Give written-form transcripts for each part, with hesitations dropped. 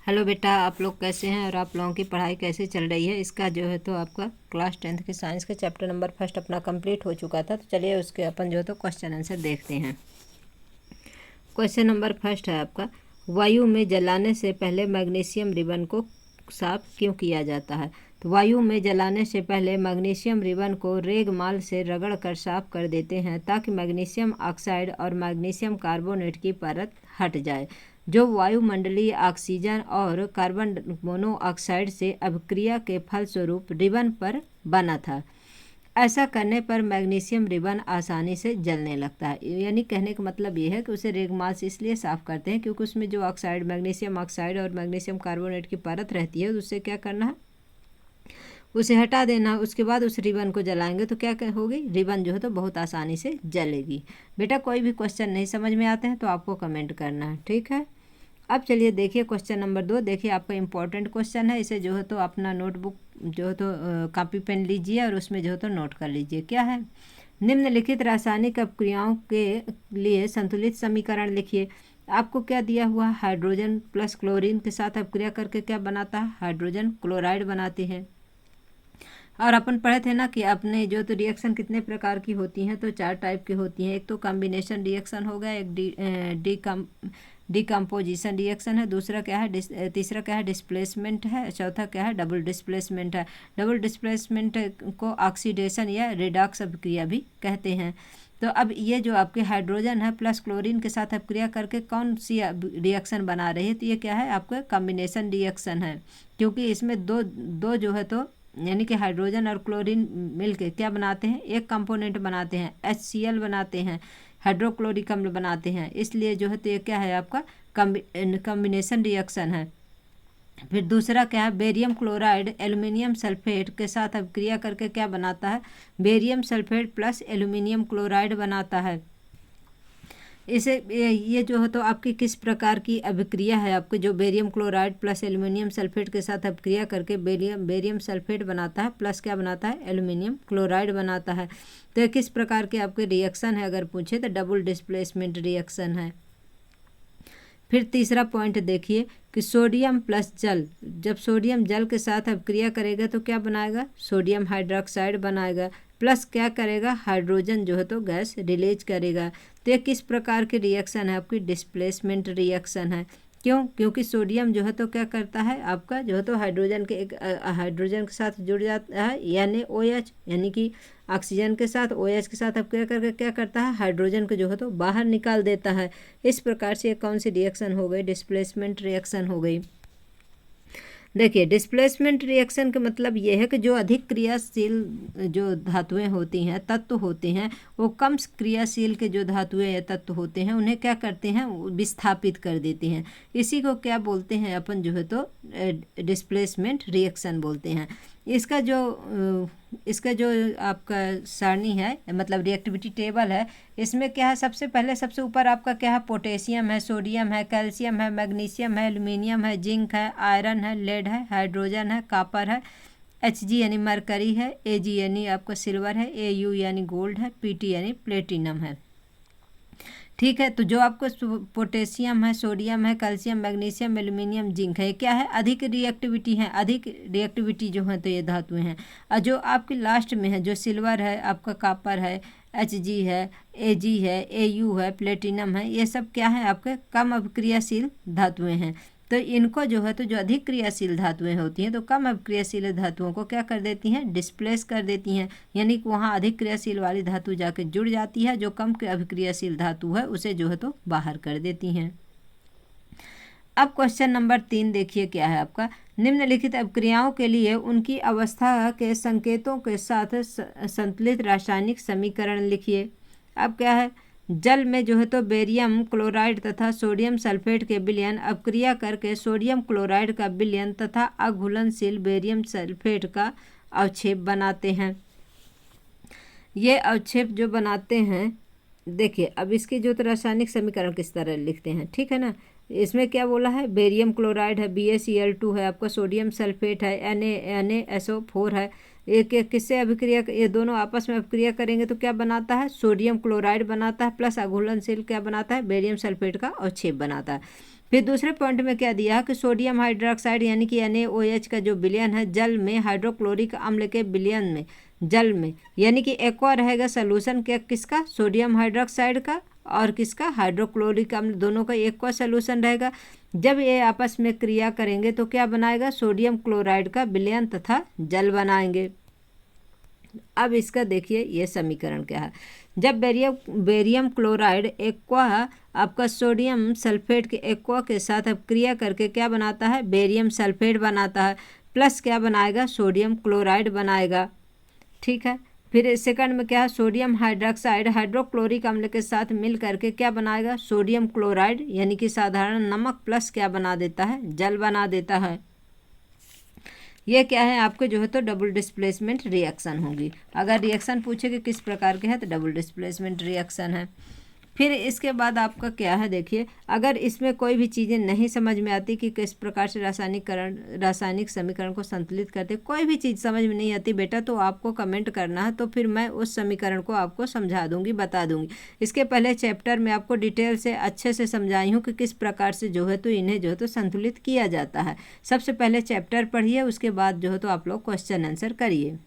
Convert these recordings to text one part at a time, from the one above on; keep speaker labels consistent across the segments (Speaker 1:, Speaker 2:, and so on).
Speaker 1: Hello बेटा, आप लोग कैसे हैं और आप लोगों की पढ़ाई कैसे चल रही है। इसका जो है तो आपका क्लास 10th के साइंस के चैप्टर नंबर फर्स्ट अपना कंप्लीट हो चुका था। तो चलिए उसके अपन जो है तो क्वेश्चन आंसर देखते हैं। क्वेश्चन नंबर फर्स्ट है आपका, वायु में जलाने से पहले मैग्नीशियम रिबन को साफ क्यों किया जाता है। तो वायु में जलाने से पहले मैग्नीशियम रिबन को रेगमाल से रगड़ कर साफ कर देते हैं ताकि मैग्नीशियम ऑक्साइड और मैग्नीशियम कार्बोनेट की परत हट जाए, जो वायुमंडलीय ऑक्सीजन और कार्बन मोनोऑक्साइड से अभिक्रिया के फलस्वरूप रिबन पर बना था। ऐसा करने पर मैग्नीशियम रिबन आसानी से जलने लगता है। यानी कहने का मतलब ये है कि उसे रेगमाल से इसलिए साफ़ करते हैं क्योंकि उसमें जो ऑक्साइड, मैग्नीशियम ऑक्साइड और मैग्नीशियम कार्बोनेट की परत रहती है, उससे क्या करना है, उसे हटा देना। उसके बाद उस रिबन को जलाएंगे तो क्या होगी, रिबन जो है तो बहुत आसानी से जलेगी। बेटा कोई भी क्वेश्चन नहीं समझ में आते हैं तो आपको कमेंट करना है, ठीक है। अब चलिए देखिए क्वेश्चन नंबर 2। देखिए आपका इंपॉर्टेंट क्वेश्चन है, इसे जो है तो अपना नोटबुक जो है तो कॉपी पेन लीजिए और उसमें जो है तो नोट कर लीजिए। क्या है, निम्नलिखित रासायनिक अपक्रियाओं के लिए संतुलित समीकरण लिखिए। आपको क्या दिया हुआ, हाइड्रोजन प्लस क्लोरीन के साथ अपक्रिया करके क्या बनाता है, हाइड्रोजन क्लोराइड बनाती है। और अपन पढ़े थे ना कि अपने जो तो रिएक्शन कितने प्रकार की होती हैं, तो 4 टाइप की होती हैं। एक तो कॉम्बिनेशन रिएक्शन हो गया, एक डिकम्पोजिशन रिएक्शन है, दूसरा क्या है तीसरा क्या है, डिस्प्लेसमेंट है, चौथा क्या है, डबल डिस्प्लेसमेंट है। डबल डिस्प्लेसमेंट को ऑक्सीडेशन या रिडॉक्स अभिक्रिया भी कहते हैं। तो अब ये जो आपके हाइड्रोजन है प्लस क्लोरीन के साथ अभिक्रिया करके कौन सी रिएक्शन बना रही है, तो ये क्या है, आपका कॉम्बिनेशन रिएक्शन है। क्योंकि इसमें दो दो जो है तो यानी कि हाइड्रोजन और क्लोरीन मिलके क्या बनाते हैं, एक कंपोनेंट बनाते हैं, HCl बनाते हैं, हाइड्रोक्लोरिक अम्ल बनाते हैं। इसलिए जो है तो ये क्या है, आपका कॉम्बिनेशन रिएक्शन है। फिर दूसरा क्या है, बेरियम क्लोराइड एल्युमिनियम सल्फेट के साथ अभिक्रिया करके क्या बनाता है, barium sulphate plus aluminium chloride बनाता है। इसे ये जो है तो आपकी किस प्रकार की अभिक्रिया है, आपके जो barium chloride plus aluminium sulphate के साथ अभिक्रिया करके बेरियम सल्फेट बनाता है प्लस क्या बनाता है, एल्युमिनियम क्लोराइड बनाता है। तो ये किस प्रकार के आपके रिएक्शन है, अगर पूछे तो डबल डिस्प्लेसमेंट रिएक्शन है। फिर तीसरा पॉइंट देखिए कि सोडियम प्लस जल, जब सोडियम जल के साथ अभिक्रिया करेगा तो क्या बनाएगा, सोडियम हाइड्रोक्साइड बनाएगा प्लस क्या करेगा, हाइड्रोजन जो है तो गैस रिलीज करेगा। तो ये किस प्रकार की रिएक्शन है, आपकी डिस्प्लेसमेंट रिएक्शन है। क्यों, क्योंकि सोडियम जो है तो क्या करता है, आपका जो है तो हाइड्रोजन के एक हाइड्रोजन के साथ जुड़ जाता है, यानी OH, यानी कि ऑक्सीजन के साथ OH के साथ अभिक्रिया करके क्या करता है, हाइड्रोजन को जो है तो बाहर निकाल देता है। इस प्रकार से ये कौन सी रिएक्शन हो गई, डिस्प्लेसमेंट रिएक्शन हो गई। देखिए डिस्प्लेसमेंट रिएक्शन का मतलब ये है कि जो अधिक क्रियाशील जो धातुएं होती हैं, तत्व होते हैं, वो कम क्रियाशील के जो धातुएं या तत्व होते हैं उन्हें क्या करते हैं, विस्थापित कर देते हैं। इसी को क्या बोलते हैं अपन जो है तो डिस्प्लेसमेंट रिएक्शन बोलते हैं। इसका जो आपका सारणी है, मतलब रिएक्टिविटी टेबल है, इसमें क्या है, सबसे पहले सबसे ऊपर आपका क्या है, पोटेशियम है, सोडियम है, कैल्शियम है, मैग्नीशियम है, एल्युमिनियम है, जिंक है, आयरन है, लेड है, हाइड्रोजन है, कॉपर है, Hg यानी मरकरी है, Ag यानी आपका सिल्वर है, Au यानी गोल्ड है, Pt यानी प्लेटिनम है। ठीक है, तो जो आपको पोटेशियम है, सोडियम है, कैल्शियम, मैग्नीशियम, एल्युमिनियम, जिंक है, क्या है, अधिक रिएक्टिविटी है, अधिक रिएक्टिविटी जो है तो ये धातुएं हैं। और जो आपके लास्ट में है, जो सिल्वर है, आपका कॉपर है, Hg है, Ag है, Au है, प्लेटिनम है, ये सब क्या है, आपके कम अभिक्रियाशील धातुएं हैं। तो इनको जो है तो जो अधिक क्रियाशील धातुएं होती हैं तो कम अभिक्रियाशील धातुओं को क्या कर देती हैं, डिस्प्लेस कर देती हैं। यानी कि वहाँ अधिक क्रियाशील वाली धातु जाके जुड़ जाती है, जो कम अभिक्रियाशील धातु है उसे जो है तो बाहर कर देती हैं। अब क्वेश्चन नंबर 3 देखिए क्या है आपका, निम्नलिखित अभिक्रियाओं के लिए उनकी अवस्था के संकेतों के साथ संतुलित रासायनिक समीकरण लिखिए। अब क्या है, जल में जो है तो बेरियम क्लोराइड तथा सोडियम सल्फेट के विलयन अभिक्रिया करके सोडियम क्लोराइड का विलयन तथा अघुलनशील बेरियम सल्फेट का अवक्षेप बनाते हैं। ये अवक्षेप जो बनाते हैं, देखिए अब इसकी जो तो रासायनिक समीकरण किस तरह लिखते हैं, ठीक है ना। इसमें क्या बोला है, बेरियम क्लोराइड है, BaCl2 है, आपका सोडियम सल्फेट है, NaSO4 है। एक एक किससे अभिक्रिया, ये दोनों आपस में अभिक्रिया करेंगे तो क्या बनाता है, सोडियम क्लोराइड बनाता है प्लस अघुलनशील क्या बनाता है, बेरियम सल्फेट का अवक्षेप बनाता है। फिर दूसरे पॉइंट में क्या दिया कि सोडियम हाइड्रोक्साइड यानी कि NaOH का जो विलयन है जल में हाइड्रोक्लोरिक अम्ल के विलयन में जल में, यानी कि एक्वा रहेगा सोल्यूशन क्या किसका, सोडियम हाइड्रोक्साइड का और किसका, हाइड्रोक्लोरिक अम्ल, दोनों का एक्वा सोल्यूशन रहेगा। जब ये आपस में क्रिया करेंगे तो क्या बनाएगा, सोडियम क्लोराइड का विलयन तथा जल बनाएंगे। अब इसका देखिए ये समीकरण क्या है। जब बेरियम क्लोराइड एक्वा आपका सोडियम सल्फेट के एक्वा के साथ अब क्रिया करके क्या बनाता है, बेरियम सल्फेट बनाता है, प्लस क्या बनाएगा, सोडियम क्लोराइड बनाएगा। ठीक है, फिर सेकंड में क्या है, सोडियम हाइड्रोक्साइड हाइड्रोक्लोरिक अम्ल के साथ मिल करके क्या बनाएगा, सोडियम क्लोराइड यानी कि साधारण नमक प्लस क्या बना देता है, जल बना देता है। ये क्या है आपके जो है तो डबल डिस्प्लेसमेंट रिएक्शन होगी। अगर रिएक्शन पूछे कि किस प्रकार के है तो डबल डिस्प्लेसमेंट रिएक्शन है। फिर इसके बाद आपका क्या है, देखिए अगर इसमें कोई भी चीज़ें नहीं समझ में आती कि किस प्रकार से रासायनिक समीकरण को संतुलित करते, कोई भी चीज़ समझ में नहीं आती बेटा तो आपको कमेंट करना है, तो फिर मैं उस समीकरण को आपको समझा दूंगी, बता दूंगी। इसके पहले चैप्टर में आपको डिटेल से अच्छे से समझाई हूँ कि किस प्रकार से जो है तो इन्हें जो है तो संतुलित किया जाता है। सबसे पहले चैप्टर पढ़िए, उसके बाद जो है तो आप लोग क्वेश्चन आंसर करिए।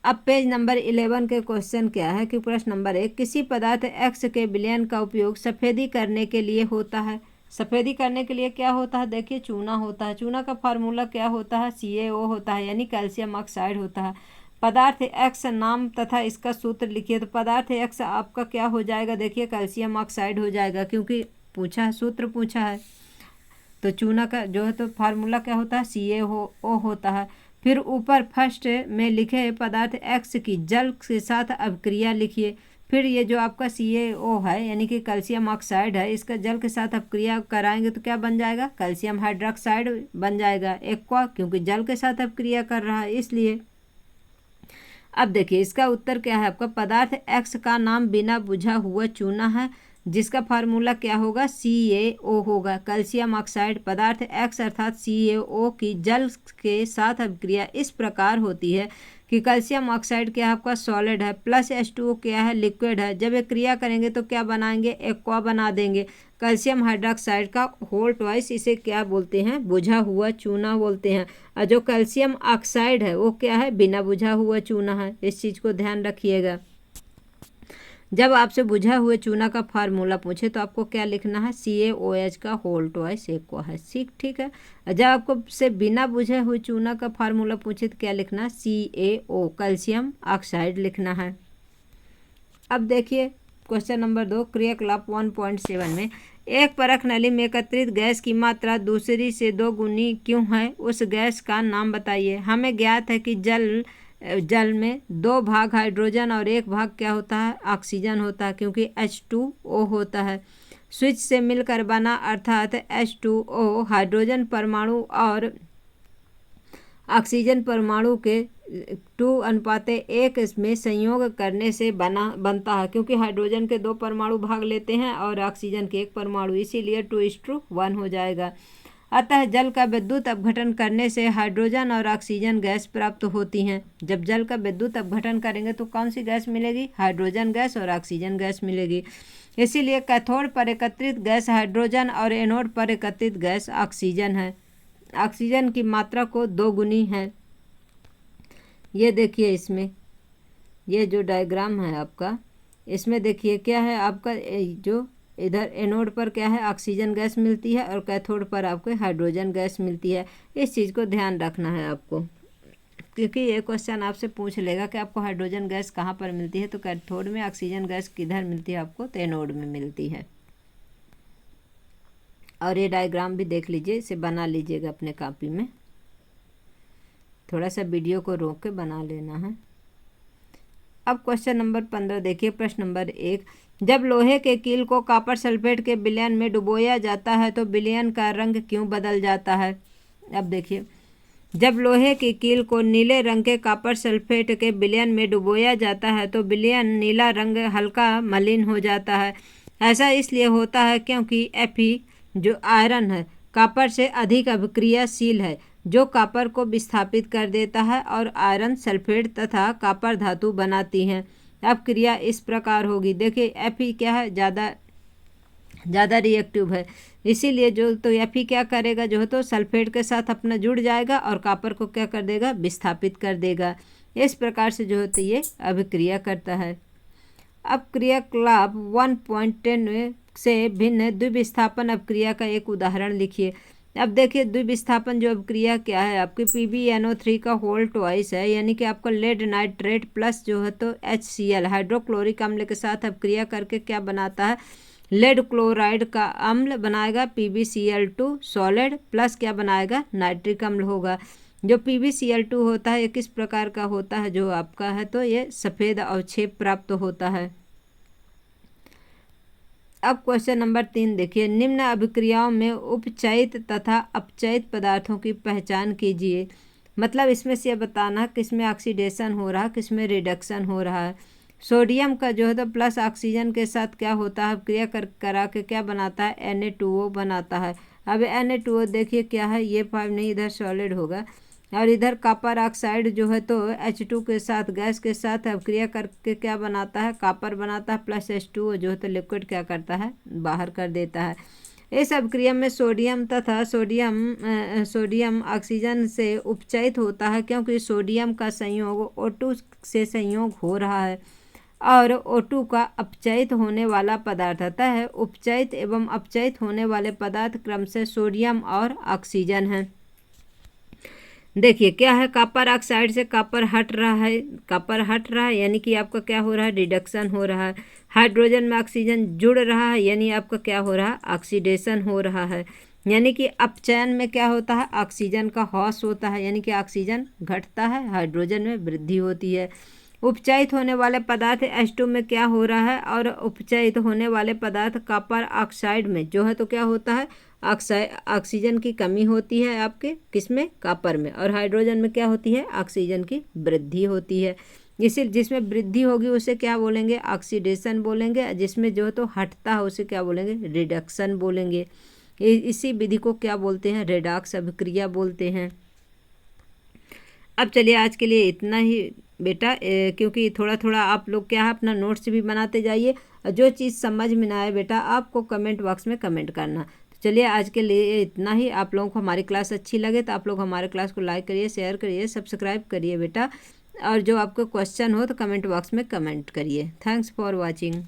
Speaker 1: अब पेज नंबर 11 के क्वेश्चन क्या है कि प्रश्न नंबर 1, किसी पदार्थ X के विलयन का उपयोग सफ़ेदी करने के लिए होता है। सफ़ेदी करने के लिए क्या होता है, देखिए चूना होता है। चूना का फार्मूला क्या होता है, CaO होता है यानी कैल्शियम ऑक्साइड होता है। पदार्थ X नाम तथा इसका सूत्र लिखिए। तो पदार्थ X आपका क्या हो जाएगा, देखिए कैल्शियम ऑक्साइड हो जाएगा, क्योंकि पूछा है, सूत्र पूछा है। तो चूना का जो है तो फार्मूला क्या होता है, CaO होता है। फिर ऊपर फर्स्ट में लिखे पदार्थ X की जल के साथ अभिक्रिया लिखिए। फिर ये जो आपका CaO है यानी कि कैल्शियम ऑक्साइड है, इसका जल के साथ अभिक्रिया कराएंगे तो क्या बन जाएगा, कैल्शियम हाइड्रोक्साइड बन जाएगा एक्वा, क्योंकि जल के साथ अभिक्रिया कर रहा है इसलिए। अब देखिए इसका उत्तर क्या है आपका, पदार्थ X का नाम बिना बुझा हुआ चूना है, जिसका फार्मूला क्या होगा, CaO होगा, कैल्शियम ऑक्साइड। पदार्थ X अर्थात CaO की जल के साथ अभिक्रिया इस प्रकार होती है कि कैल्शियम ऑक्साइड क्या आपका सॉलिड है, प्लस H2O क्या है, लिक्विड है। जब ये क्रिया करेंगे तो क्या बनाएंगे, एक्वा बना देंगे। कैल्शियम हाइड्रोक्साइड का होल ट्वाइस, इसे क्या बोलते हैं, बुझा हुआ चूना बोलते हैं। और जो कैल्शियम ऑक्साइड है वो क्या है, बिना बुझा हुआ चूना है। इस चीज़ को ध्यान रखिएगा। जब आपसे बुझा हुए चूना का फार्मूला पूछे तो आपको क्या लिखना है, CaOH का होल ट्वाइस एक्वा है, ठीक है। जब आपको से बिना बुझे हुए चूना का फार्मूला पूछे तो क्या लिखना है, CaO कैल्शियम ऑक्साइड लिखना है। अब देखिए क्वेश्चन नंबर 2, क्रियाकलाप 1.7 में एक परख नली में एकत्रित गैस की मात्रा दूसरी से 2 गुनी क्यों है, उस गैस का नाम बताइए। हमें ज्ञात है कि जल में 2 भाग हाइड्रोजन और 1 भाग क्या होता है, ऑक्सीजन होता है, क्योंकि H2O होता है। स्विच से मिलकर बना अर्थात H2O हाइड्रोजन परमाणु और ऑक्सीजन परमाणु के 2:1 में संयोग करने से बनता है, क्योंकि हाइड्रोजन के 2 परमाणु भाग लेते हैं और ऑक्सीजन के 1 परमाणु, इसीलिए 2:1 हो जाएगा। अतः जल का विद्युत अपघटन करने से हाइड्रोजन और ऑक्सीजन गैस प्राप्त होती हैं। जब जल का विद्युत अपघटन करेंगे तो कौन सी गैस मिलेगी, हाइड्रोजन गैस और ऑक्सीजन गैस मिलेगी। इसीलिए कैथोड पर एकत्रित गैस हाइड्रोजन और एनोड पर एकत्रित गैस ऑक्सीजन है। ऑक्सीजन की मात्रा को 2 गुनी है। ये देखिए इसमें ये जो डायग्राम है आपका, इसमें देखिए क्या है आपका, जो इधर एनोड पर क्या है, ऑक्सीजन गैस मिलती है और कैथोड पर आपको हाइड्रोजन गैस मिलती है। इस चीज़ को ध्यान रखना है आपको, क्योंकि ये क्वेश्चन आपसे पूछ लेगा कि आपको हाइड्रोजन गैस कहाँ पर मिलती है, तो कैथोड में, ऑक्सीजन गैस किधर मिलती है आपको, तो एनोड में मिलती है। और ये डायग्राम भी देख लीजिए, इसे बना लीजिएगा अपने कॉपी में, थोड़ा सा वीडियो को रोक के बना लेना है। अब क्वेश्चन नंबर 15 देखिए, प्रश्न नंबर 1, जब लोहे के कील को कॉपर सल्फेट के विलयन में डुबोया जाता है तो विलयन का रंग क्यों बदल जाता है। अब देखिए, जब लोहे की कील को नीले रंग के कॉपर सल्फेट के विलयन में डुबोया जाता है तो विलयन नीला रंग हल्का मलिन हो जाता है। ऐसा इसलिए होता है क्योंकि Fe जो आयरन है कॉपर से अधिक अभिक्रियाशील है, जो कॉपर को विस्थापित कर देता है और आयरन सल्फेट तथा कॉपर धातु बनाती हैं। अब क्रिया इस प्रकार होगी, देखिए Fe क्या है, ज़्यादा ज़्यादा रिएक्टिव है, इसीलिए जो तो Fe क्या करेगा जो है तो सल्फेट के साथ अपना जुड़ जाएगा और कॉपर को क्या कर देगा, विस्थापित कर देगा। इस प्रकार से जो है तो ये अभिक्रिया करता है। अब क्रियाकलाप 1.10 से भिन्न द्विविस्थापन अभिक्रिया का एक उदाहरण लिखिए। अब देखिए द्विविस्थापन जो अभिक्रिया क्या है, आपके PbNO3 का होल ट्वाइस है, यानी कि आपका लेड नाइट्रेट प्लस जो है तो HCl हाइड्रोक्लोरिक अम्ल के साथ अभिक्रिया करके क्या बनाता है, लेड क्लोराइड का अम्ल बनाएगा, PbCl2 सॉलिड प्लस क्या बनाएगा, नाइट्रिक अम्ल होगा। जो PbCl2 होता है ये किस प्रकार का होता है, जो आपका है तो ये सफ़ेद अवक्षेप प्राप्त होता है। अब क्वेश्चन नंबर 3 देखिए, निम्न अभिक्रियाओं में उपचयित तथा अपचयित पदार्थों की पहचान कीजिए। मतलब इसमें से यह बताना किसमें ऑक्सीडेशन हो रहा है, किसमें रिडक्शन हो रहा है। सोडियम का जो है तो प्लस ऑक्सीजन के साथ क्या होता है, अभिक्रिया करा के क्या बनाता है, Na2O बनाता है। अब Na2O देखिए क्या है, ये 5 नहीं, इधर सॉलिड होगा, और इधर कॉपर ऑक्साइड जो है तो H2 के साथ गैस के साथ अभिक्रिया करके क्या बनाता है, कॉपर बनाता है, प्लस H2O जो है तो लिक्विड क्या करता है, बाहर कर देता है। इस अभिक्रिया में सोडियम ऑक्सीजन से उपचयित होता है, क्योंकि सोडियम का संयोग O2 से संयोग हो रहा है और O2 का अपचयित होने वाला पदार्थ अतः उपचयित एवं अपचयित होने वाले पदार्थ क्रमशः सोडियम और ऑक्सीजन हैं। देखिए क्या है, कॉपर ऑक्साइड से कॉपर हट रहा है, यानी कि आपका क्या हो रहा है, रिडक्शन हो रहा है। हाइड्रोजन में ऑक्सीजन जुड़ रहा है, यानी आपका क्या हो रहा है, ऑक्सीडेशन हो रहा है। यानी कि अपचयन में क्या होता है, ऑक्सीजन का ह्रास होता है, यानी कि ऑक्सीजन घटता है, हाइड्रोजन में वृद्धि होती है। उपचयित होने वाले पदार्थ H2 में क्या हो रहा है, और उपचयित होने वाले पदार्थ कॉपर ऑक्साइड में जो है तो क्या होता है, ऑक्सीजन की कमी होती है आपके किसमें, कॉपर में, और हाइड्रोजन में क्या होती है, ऑक्सीजन की वृद्धि होती है। जिसमें वृद्धि होगी उसे क्या बोलेंगे, ऑक्सीडेशन बोलेंगे, जिसमें जो है तो हटता है उसे क्या बोलेंगे, रिडक्शन बोलेंगे। इसी विधि को क्या बोलते हैं, रेडॉक्स अभिक्रिया बोलते हैं। अब चलिए आज के लिए इतना ही बेटा, क्योंकि थोड़ा थोड़ा आप लोग क्या है अपना नोट्स भी बनाते जाइए, और जो चीज़ समझ में ना आए बेटा आपको कमेंट बॉक्स में कमेंट करना। तो चलिए आज के लिए इतना ही। आप लोगों को हमारी क्लास अच्छी लगे तो आप लोग हमारे क्लास को लाइक करिए, शेयर करिए, सब्सक्राइब करिए बेटा, और जो आपको क्वेश्चन हो तो कमेंट बॉक्स में कमेंट करिए। Thanks for watching.